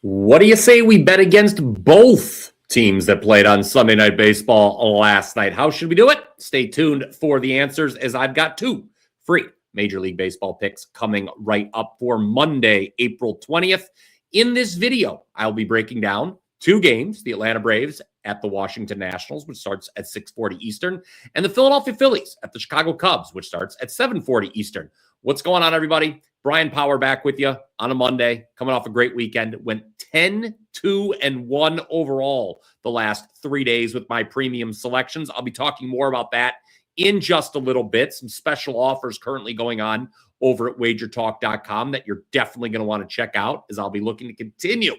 What do you say we bet against both teams that played on Sunday Night Baseball last night? How should we do it? Stay tuned for the answers, as I've got two free Major League Baseball picks coming right up for Monday, April 20th. In this video, I'll be breaking down two games: the Atlanta Braves at the Washington Nationals, which starts at 6:40 Eastern, and the Philadelphia Phillies at the Chicago Cubs, which starts at 7:40 Eastern. What's going on, everybody? Bryan Power back with you on a Monday, coming off a great weekend. Went 10-2-1 overall the last 3 days with my premium selections. I'll be talking more about that in just a little bit. Some special offers currently going on over at WagerTalk.com that you're definitely going to want to check out, as I'll be looking to continue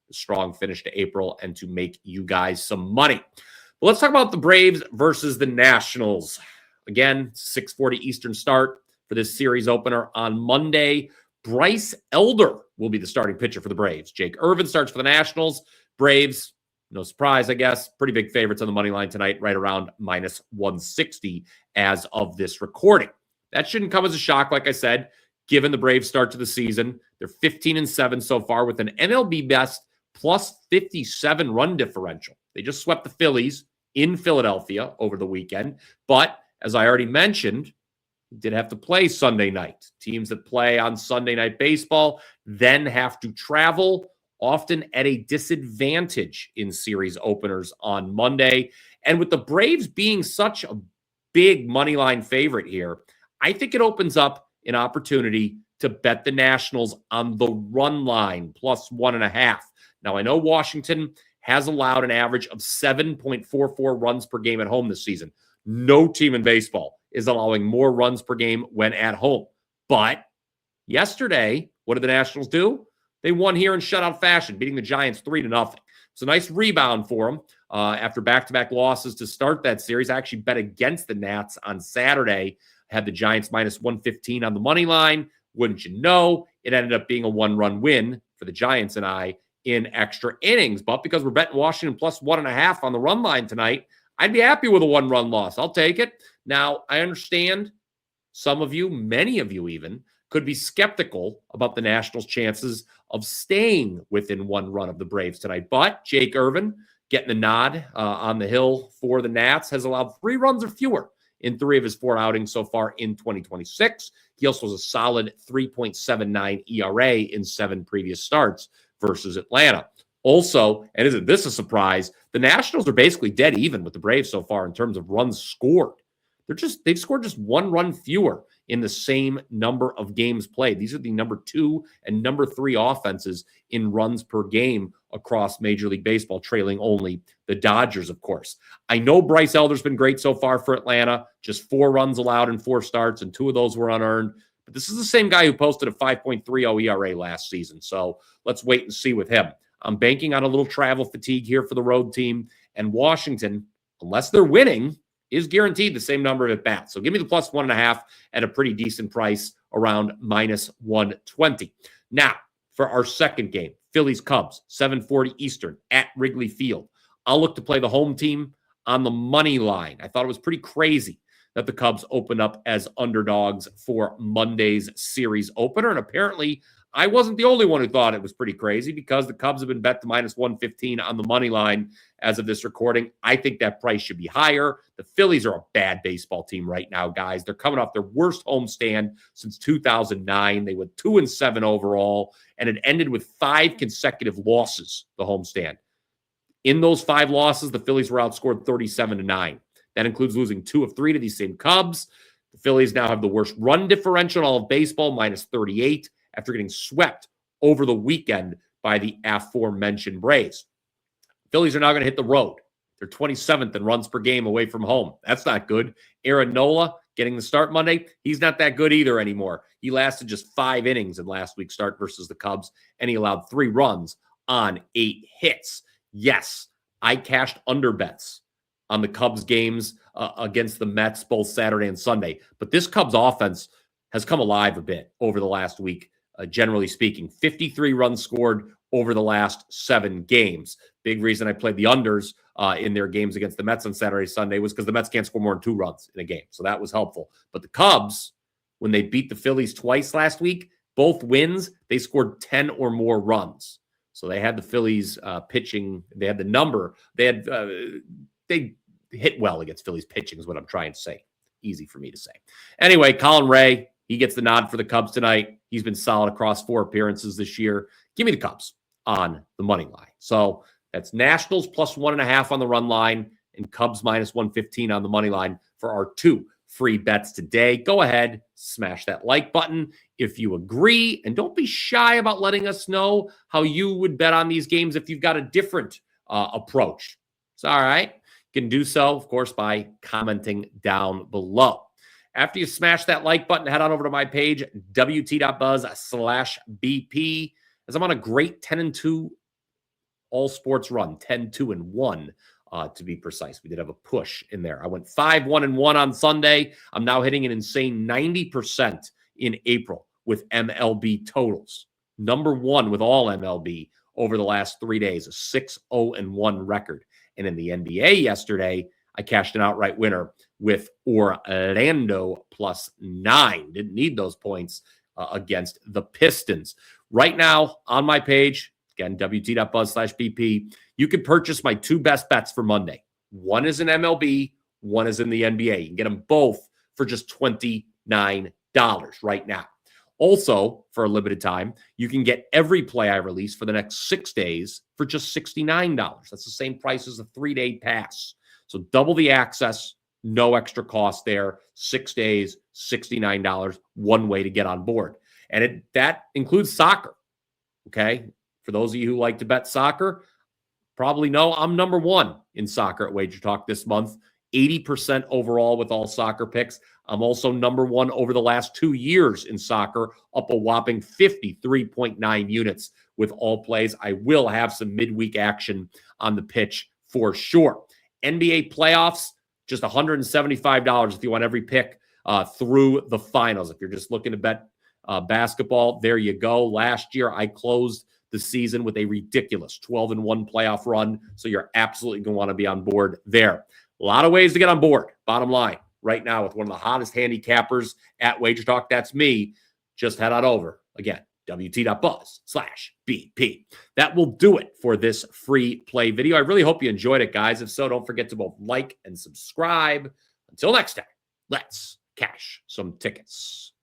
the strong finish to April and to make you guys some money. But let's talk about the Braves versus the Nationals. Again, 6:40 Eastern start for this series opener on Monday. Bryce Elder will be the starting pitcher for the Braves. Jake Irvin starts for the Nationals. Braves, no surprise, I guess, pretty big favorites on the money line tonight, right around minus 160 as of this recording. That shouldn't come as a shock, like I said, given the Braves start to the season. They're 15-7 so far with an MLB best plus 57 run differential. They just swept the Phillies in Philadelphia over the weekend. But as I already mentioned, did have to play Sunday night. Teams that play on Sunday Night Baseball then have to travel, often at a disadvantage in series openers on Monday. And with the Braves being such a big money line favorite here, I think it opens up an opportunity to bet the Nationals on the run line plus 1.5. Now, I know Washington has allowed an average of 7.44 runs per game at home this season. No team in baseball is allowing more runs per game when at home. But yesterday, what did the Nationals do? They won here in shutout fashion, beating the Giants 3-0. It's a nice rebound for them after back-to-back losses to start that series. I actually bet against the Nats on Saturday. Had the Giants minus 115 on the money line. Wouldn't you know, it ended up being a one-run win for the Giants and I in extra innings. But because we're betting Washington plus 1.5 on the run line tonight, I'd be happy with a one-run loss. I'll take it. Now, I understand some of you, many of you even, could be skeptical about the Nationals' chances of staying within one run of the Braves tonight. But Jake Irvin, getting the nod on the hill for the Nats, has allowed 3 runs or fewer in 3 of his 4 outings so far in 2026. He also has a solid 3.79 ERA in 7 previous starts versus Atlanta. Also, and isn't this a surprise, the Nationals are basically dead even with the Braves so far in terms of runs scored. They've scored just 1 run fewer in the same number of games played. These are the number 2 and number 3 offenses in runs per game across Major League Baseball, trailing only the Dodgers, of course. I know Bryce Elder's been great so far for Atlanta, just 4 runs allowed in 4 starts, and 2 of those were unearned. But this is the same guy who posted a 5.30 ERA last season, so let's wait and see with him. I'm banking on a little travel fatigue here for the road team, and Washington, unless they're winning, is guaranteed the same number of at-bats. So give me the plus 1.5 at a pretty decent price, around minus 120. Now, for our second game, Phillies-Cubs, 7:40 Eastern at Wrigley Field. I'll look to play the home team on the money line. I thought it was pretty crazy that the Cubs opened up as underdogs for Monday's series opener, and apparently I wasn't the only one who thought it was pretty crazy, because the Cubs have been bet to minus 115 on the money line as of this recording. I think that price should be higher. The Phillies are a bad baseball team right now, guys. They're coming off their worst homestand since 2009. They went 2-7 overall, and it ended with 5 consecutive losses, the homestand. In those 5 losses, the Phillies were outscored 37-9. That includes losing 2 of 3 to these same Cubs. The Phillies now have the worst run differential in all of baseball, minus 38. After getting swept over the weekend by the aforementioned Braves. Phillies are now going to hit the road. They're 27th in runs per game away from home. That's not good. Aaron Nola getting the start Monday, he's not that good either anymore. He lasted just 5 innings in last week's start versus the Cubs, and he allowed 3 runs on 8 hits. Yes, I cashed under bets on the Cubs games against the Mets both Saturday and Sunday, but this Cubs offense has come alive a bit over the last week. Generally speaking, 53 runs scored over the last 7 games. Big reason I played the unders in their games against the Mets on Saturday, Sunday was because the Mets can't score more than 2 runs in a game. So that was helpful. But the Cubs, when they beat the Phillies twice last week, both wins, they scored 10 or more runs. So they had the Phillies pitching. They had the number. They hit well against Phillies pitching is what I'm trying to say. Easy for me to say. Anyway, Colin Ray, he gets the nod for the Cubs tonight. He's been solid across 4 appearances this year. Give me the Cubs on the money line. So that's Nationals plus 1.5 on the run line and Cubs minus 115 on the money line for our 2 free bets today. Go ahead, smash that like button if you agree, and don't be shy about letting us know how you would bet on these games if you've got a different approach. It's all right. You can do so, of course, by commenting down below. After you smash that like button, head on over to my page, wt.buzz/BP, as I'm on a great 10-2 all sports run, 10-2-1. To be precise. We did have a push in there. I went 5-1-1 on Sunday. I'm now hitting an insane 90% in April with MLB totals. Number 1 with all MLB over the last 3 days, a 6-0-1 record. And in the NBA yesterday, I cashed an outright winner with Orlando plus 9. Didn't need those points against the Pistons. Right now on my page, again, wt.buzz/BP, you can purchase my 2 best bets for Monday. One is in MLB, one is in the NBA. You can get them both for just $29 right now. Also, for a limited time, you can get every play I release for the next 6 days for just $69. That's the same price as a 3-day pass. So double the access, no extra cost there. 6 days, $69, one way to get on board. And that includes soccer, okay? For those of you who like to bet soccer, probably know I'm number 1 in soccer at WagerTalk this month, 80% overall with all soccer picks. I'm also number 1 over the last 2 years in soccer, up a whopping 53.9 units with all plays. I will have some midweek action on the pitch for sure. NBA playoffs, just $175 if you want every pick through the finals. If you're just looking to bet basketball, there you go. Last year, I closed the season with a ridiculous 12-1 playoff run. So you're absolutely going to want to be on board there. A lot of ways to get on board. Bottom line, right now with one of the hottest handicappers at WagerTalk, that's me. Just head on over. Again, wt.buzz/BP. That will do it for this free play video. I really hope you enjoyed it, guys. If so, don't forget to both like and subscribe. Until next time, let's cash some tickets.